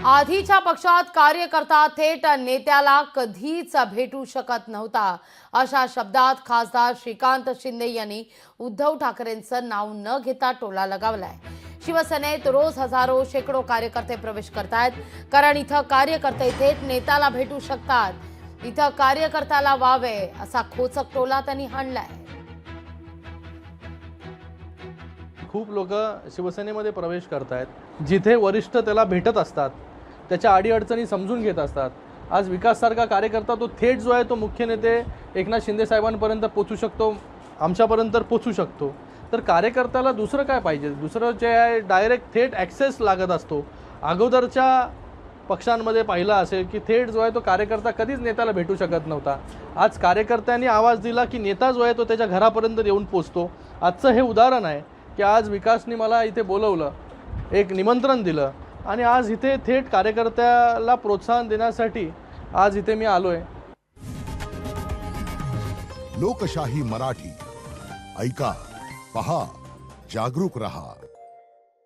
आधीच्या पक्षात कार्यकर्ता थेट नेत्याला कधीच भेटू शकत नव्हता, अशा शब्दात खासदार श्रीकांत शिंदे यांनी उद्धव ठाकरेंचं नाव न घेता टोला लगावलाय। शिवसेनेत रोज हजारो शेकडो कार्यकर्ते प्रवेश करतायत, कारण इथं कार्यकर्ते थेट नेत्याला भेटू शकतात। इथं कार्यकर्त्याला वावे असा खोचक टोला त्यांनी हाणलाय। खूप लोक शिवसेनेमध्ये प्रवेश करतायत, जिथे वरिष्ठ त्याला भेटत असतात, त्याच्या अडीअडचणी समजून घेत असतात। आज विकास सारखा कार्यकर्ता तो थेट जो आहे तो मुख्य नेते एकनाथ शिंदे साहेबांपर्यंत पोहोचू शकतो, आमच्यापर्यंत पोहोचू शकतो। तर कार्यकर्त्याला दुसरं काय पाहिजे? दुसरं जे आहे डायरेक्ट थेट ॲक्सेस लागत असतो। अगोदरच्या पक्षांमध्ये पाहिलं असेल की थेट जो आहे तो कार्यकर्ता कधीच नेत्याला भेटू शकत नव्हता। आज कार्यकर्त्यांनी आवाज दिला की नेता जो आहे तो त्याच्या घरापर्यंत येऊन पोहोचतो। आजचं हे उदाहरण आहे की आज विकासने मला इथे बोलवलं, एक निमंत्रण दिलं आणि आज इथे थेट कार्यकर्त्याला प्रोत्साहन देण्यासाठी आज इथे मी आलोय। लोकशाही मराठी ऐका, पहा, जागरूक रहा।